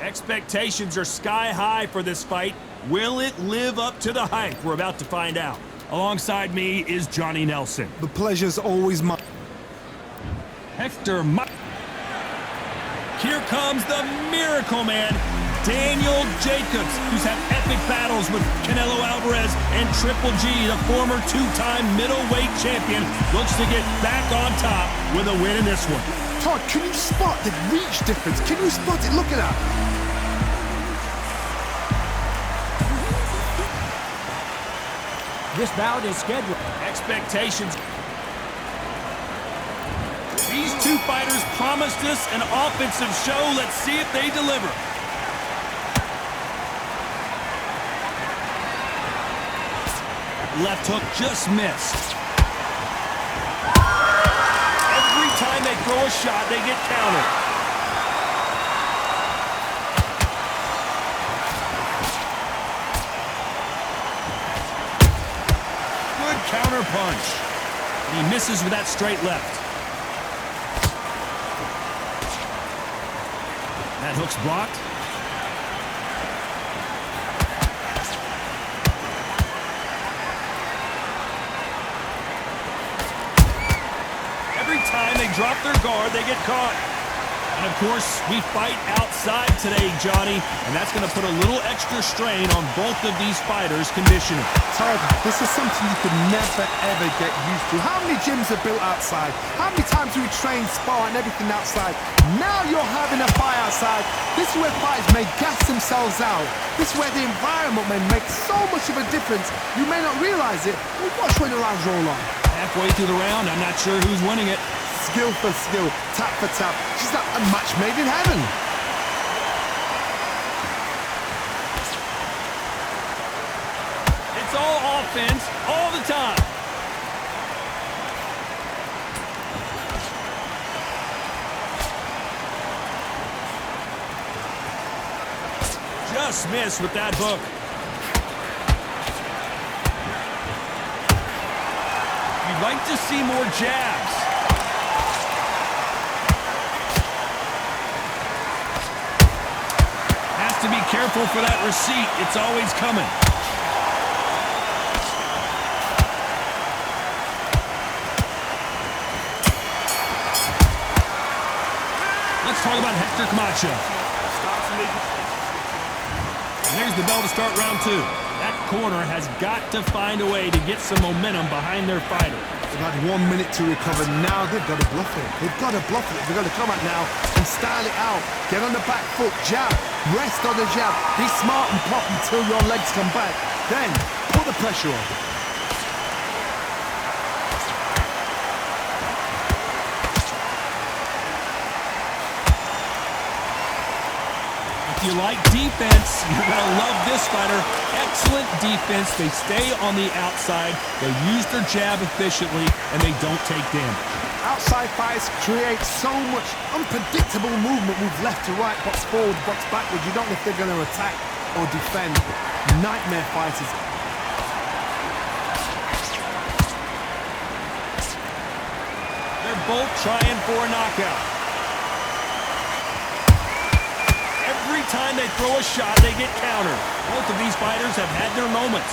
Expectations are sky high for this fight. Will it live up to the hype? We're about to find out. Alongside me is Johnny Nelson. The pleasure's always mine. Hector. Here comes the Miracle Man, Daniel Jacobs, who's had epic battles with Canelo Alvarez and Triple G, the former two-time middleweight champion, looks to get back on top with a win in this one. Todd, can you spot the reach difference? Can you spot it? Look at that. This bout is scheduled. Expectations. These two fighters promised us an offensive show. Let's see if they deliver. Left hook just missed. Every time they throw a shot, they get countered. Good counter punch. And he misses with that straight left. That hook's blocked. Every time they drop their guard, they get caught. And of course, we fight outside today, Johnny, and that's going to put a little extra strain on both of these fighters' conditioning. Todd, this is something you could never, ever get used to. How many gyms are built outside? How many times do we train, spar, and everything outside? Now you're having a fight outside. This is where fighters may gas themselves out. This is where the environment may make so much of a difference. You may not realize it, but watch when the rounds roll on. Halfway through the round, I'm not sure who's winning it. Skill for skill, tap for tap. She's like a match made in heaven. It's all offense, all the time. Just missed with that hook. You'd like to see more jabs. Has to be careful for that receipt. It's always coming. Let's talk about Hector Camacho. And there's the bell to start round two. That corner has got to find a way to get some momentum behind their fighter. They've had 1 minute to recover. Now they've got to bluff it. They've got to bluff it. They've got to come out now and style it out. Get on the back foot, jab, rest on the jab. Be smart and pop until your legs come back. Then put the pressure on. If you like defense, you're going to love this fighter. Excellent defense. They stay on the outside. They use their jab efficiently, and they don't take damage. Outside fights create so much unpredictable movement. Move left to right, box forward, box backwards. You don't know if they're going to attack or defend. Nightmare fighters. They're both trying for a knockout. Every time they throw a shot, they get countered. Both of these fighters have had their moments.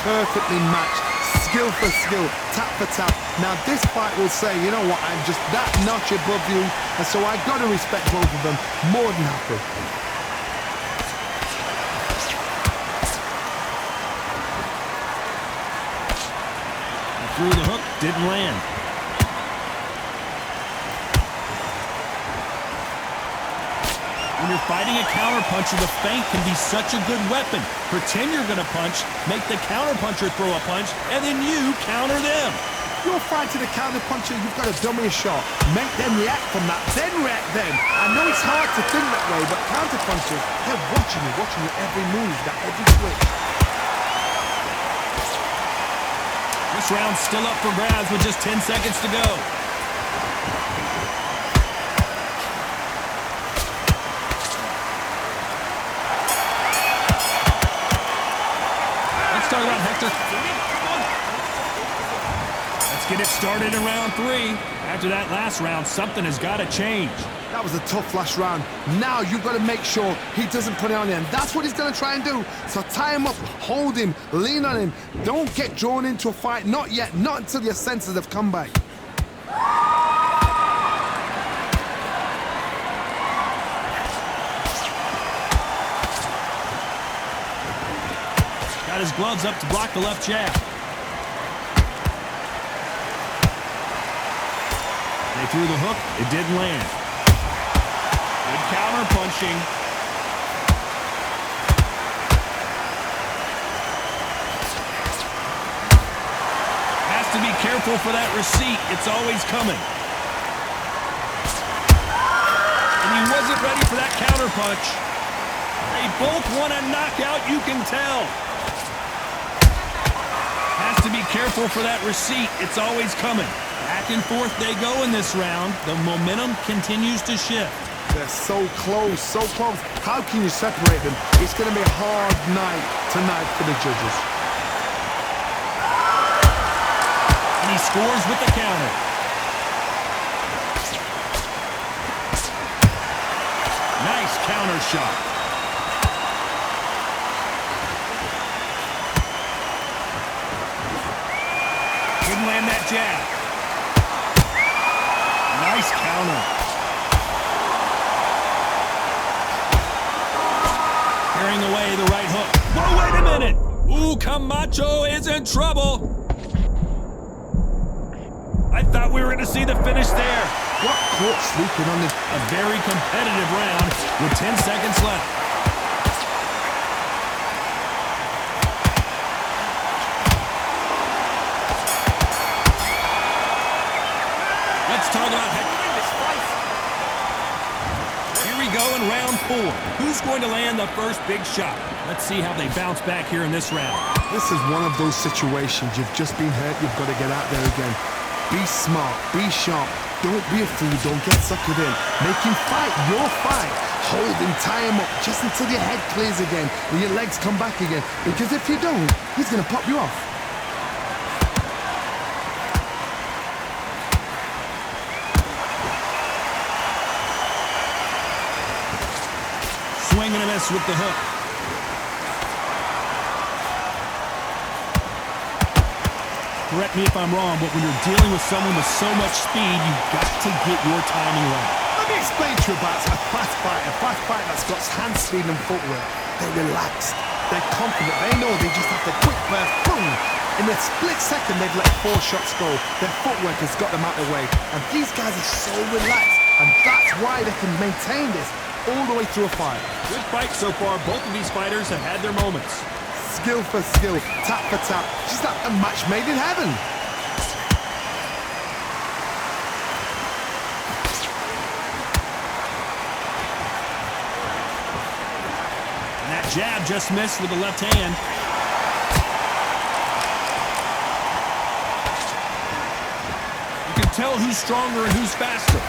Perfectly matched. Skill for skill, tap for tap. Now this fight will say, you know what, I'm just that notch above you, and so I got to respect both of them more than happy. Threw the hook, didn't land. When you're fighting a counterpuncher, the feint can be such a good weapon. Pretend you're going to punch, make the counterpuncher throw a punch, and then you counter them. You're fighting a counterpuncher, you've got to dummy a shot. Make them react from that, then react then. I know it's hard to think that way, but counterpunchers, they're watching you every move, that every switch. This round's still up for grabs with just 10 seconds to go. Let's talk about Hector. That's Let's get it started in round 3. After that last round, something has got to change. That was a tough last round. Now you've got to make sure he doesn't put it on you, and that's what he's going to try and do. So tie him up, hold him, lean on him. Don't get drawn into a fight. Not yet. Not until your senses have come back. Got his gloves up to block the left jab. They threw the hook. It didn't land. Good counter punching. Has to be careful for that receipt. It's always coming. And he wasn't ready for that counter punch. They both want a knockout, you can tell. Has to be careful for that receipt. It's always coming. Back and forth they go in this round. The momentum continues to shift. They're so close, so close. How can you separate them? It's going to be a hard night tonight for the judges. And he scores with the counter. Nice counter shot. Didn't land that jab. Nice counter. Carrying away the right hook. Whoa, wait a minute. Ooh, Camacho is in trouble. I thought we were going to see the finish there. What caught sleeping on this? A very competitive round with 10 seconds left. Let's talk about Hector. Here we go in round 4. Who's going to land the first big shot? Let's see how they bounce back here in this round. This is one of those situations. You've just been hurt. You've got to get out there again. Be smart. Be sharp. Don't be a fool. Don't get suckered in. Make him fight your fight. Hold him, tie him up just until your head clears again and your legs come back again. Because if you don't, he's going to pop you off. Swing and a miss with the hook. Correct me if I'm wrong, but when you're dealing with someone with so much speed, you've got to get your timing right. Let me explain to you about a fast fighter that's got hand speed and footwork. They're relaxed. They're confident. They know they just have to quick burst, boom. In a split second, they've let 4 shots go. Their footwork has got them out of the way. And these guys are so relaxed. And that's why they can maintain this all the way through a fight. Good fight so far. Both of these fighters have had their moments. Skill for skill, tap for tap. Just like a match made in heaven. And that jab just missed with the left hand. You can tell who's stronger and who's faster.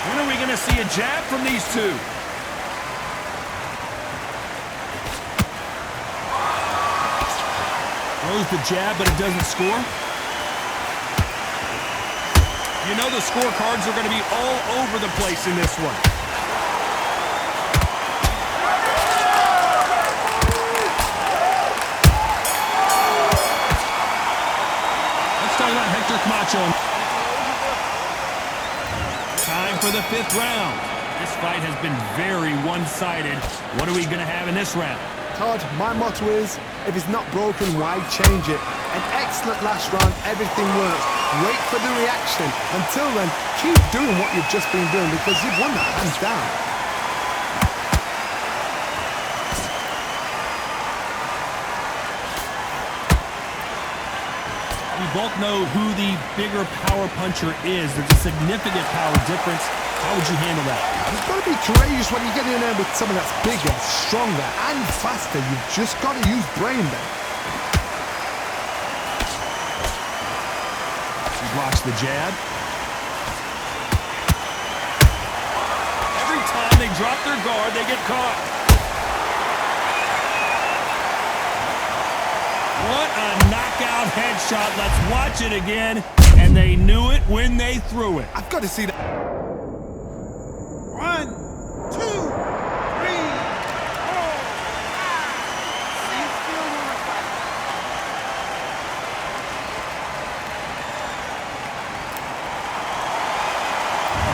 When are we going to see a jab from these two? Throws the jab, but it doesn't score. You know the scorecards are going to be all over the place in this one. Let's talk about Hector Camacho. Time for the 5th round. This fight has been very one-sided. What are we going to have in this round? Todd, my motto is, if it's not broken, why change it? An excellent last round, everything works. Wait for the reaction. Until then, keep doing what you've just been doing because you've won that hands down. We both know who the bigger power puncher is. There's a significant power difference. How would you handle that? You've got to be courageous when you get in there with someone that's bigger, stronger, and faster. You've just got to use brain there. He blocks the jab. Every time they drop their guard, they get caught. What a knockout headshot. Let's watch it again. And they knew it when they threw it. I've got to see that. 1, 2, 3, 4, 5, 6, 7.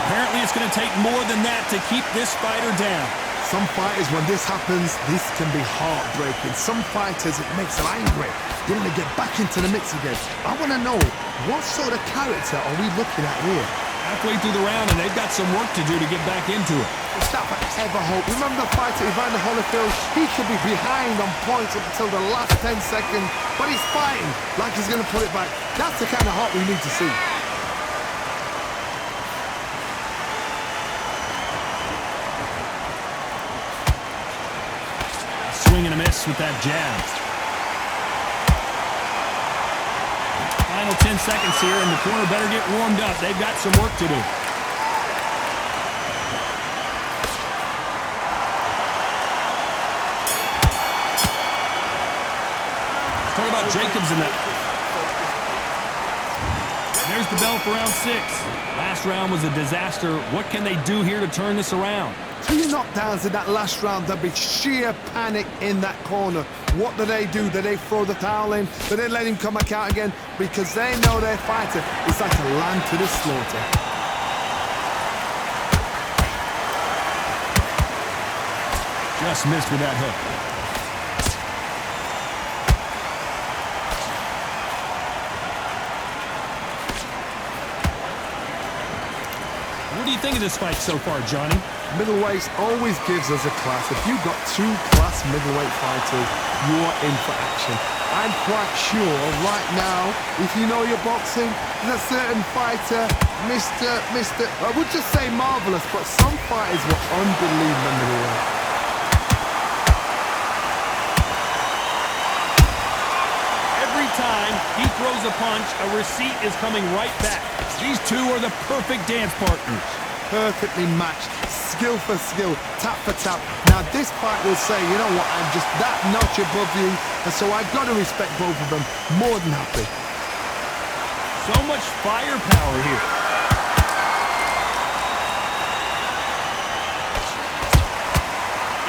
Apparently it's going to take more than that to keep this fighter down. Some fighters, when this happens, this can be heartbreaking. Some fighters, it makes them angry. They want to get back into the mix again. I want to know, what sort of character are we looking at here? Halfway through the round, and they've got some work to do to get back into it. It's that forever hope. Remember the fighter Evander Holyfield? He could be behind on points up until the last 10 seconds, but he's fighting like he's going to put it back. That's the kind of heart we need to see. Swing and a miss with that jab. Final 10 seconds here, and the corner better get warmed up. They've got some work to do. Talk about Jacobs in that. There's the bell for round 6. Last round was a disaster. What can they do here to turn this around? 2 knockdowns in that last round. There'll be sheer panic in that corner. What do? Do they throw the towel in? Do they let him come back out again? Because they know their fighter is like a lamb to the slaughter. Just missed with that hook. What do you think of this fight so far, Johnny? Middleweights always gives us a class. If you've got 2 class middleweight fighters, you're in for action. I'm quite sure right now, if you know your boxing, there's a certain fighter, Mr. I would just say marvelous, but some fighters were unbelievable middleweight. Every time he throws a punch, a receipt is coming right back. These two are the perfect dance partners. Perfectly matched, skill for skill, tap for tap. Now this fight will say, you know what, I'm just that notch above you, and so I've got to respect both of them. More than happy. So much firepower here.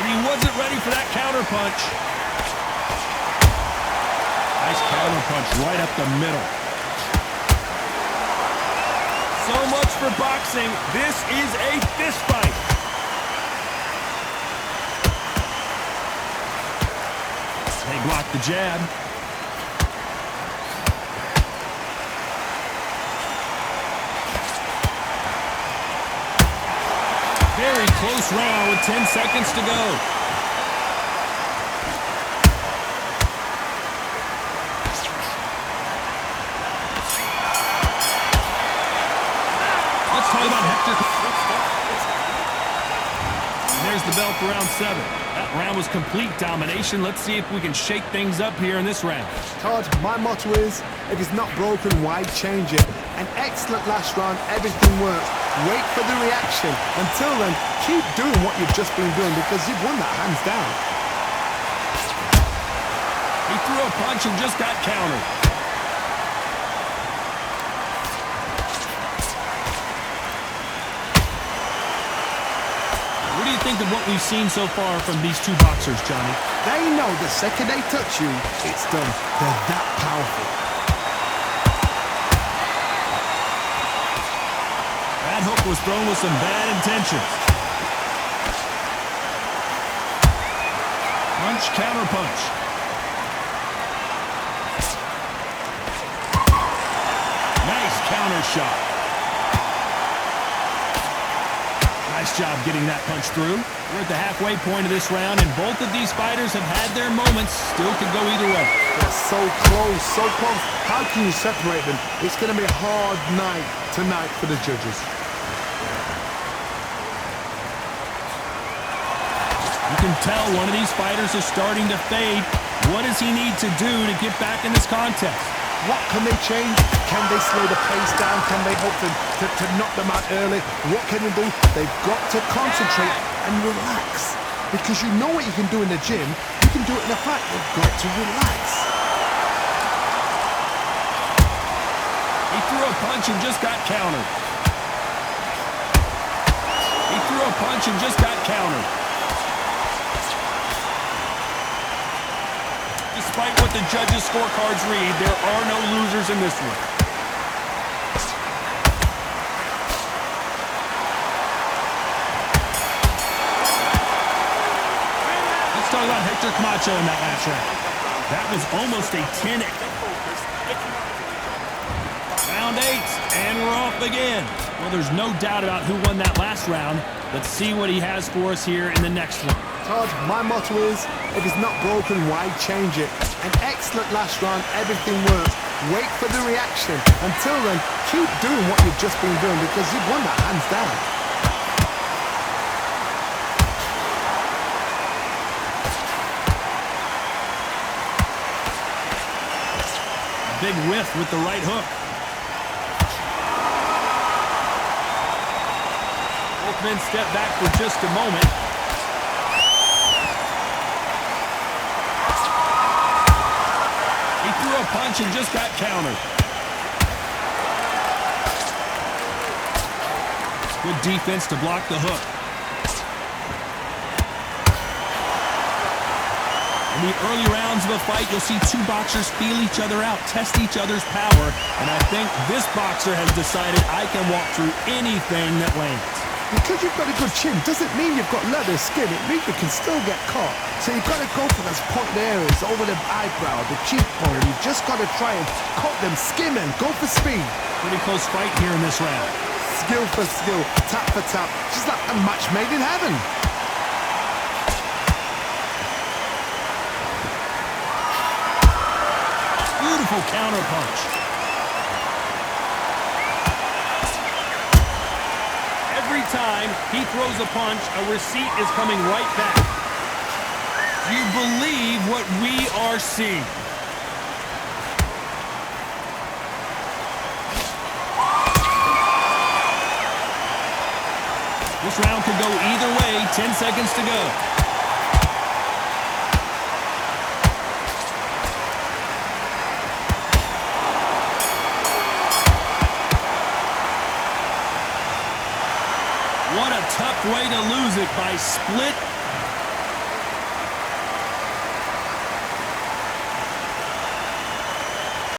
And he wasn't ready for that counter punch. Nice counter punch right up the middle. So much for boxing. This is a fist fight. They block the jab. Very close round with 10 seconds to go. Let's talk about Hector. And there's the bell for round 7. That round was complete domination. Let's see if we can shake things up here in this round. Todd, my motto is, if it's not broken, why change it? An excellent last round, everything works. Wait for the reaction. Until then, keep doing what you've just been doing because you've won that hands down. He threw a punch and just got countered. What do you think of what we've seen so far from these two boxers, Johnny? They know the second they touch you, it's done. They're that powerful. That hook was thrown with some bad intentions. Punch, counter punch. Nice counter shot. Nice job getting that punch through. We're at the halfway point of this round, and both of these fighters have had their moments. Still could go either way. They're so close, so close. How can you separate them? It's going to be a hard night tonight for the judges. You can tell one of these fighters is starting to fade. What does he need to do to get back in this contest? What can they change? Can they slow the pace down? Can they hope to knock them out early? What can they do? They've got to concentrate and relax. Because you know what you can do in the gym, you can do it in a fight. You've got to relax. He threw a punch and just got countered. He threw a punch and just got countered. Despite what the judges' scorecards read, there are no losers in this one. Let's talk about Hector Camacho in that last round. That was almost a 10. Round 8, and we're off again. Well, there's no doubt about who won that last round. Let's see what he has for us here in the next one. Todd, my motto is, if it's not broken, why change it? An excellent last round, everything works. Wait for the reaction. Until then, keep doing what you've just been doing because you've won that hands down. Big whiff with the right hook. Both men step back for just a moment. He threw a punch and just got countered. Good defense to block the hook. In the early rounds of a fight, you'll see two boxers feel each other out, test each other's power, and I think this boxer has decided I can walk through anything that lands. Because you've got a good chin doesn't mean you've got leather skin. It means you can still get caught. So you've got to go for those pointed areas over the eyebrow, the cheekbone. You've just got to try and cut them, skim them, go for speed. Pretty close fight here in this round. Skill for skill, tap for tap, just like a match made in heaven. Beautiful counter punch. Every time he throws a punch, a receipt is coming right back. Do you believe what we are seeing? This round could go either way. 10 seconds to go. What a tough way to lose it by split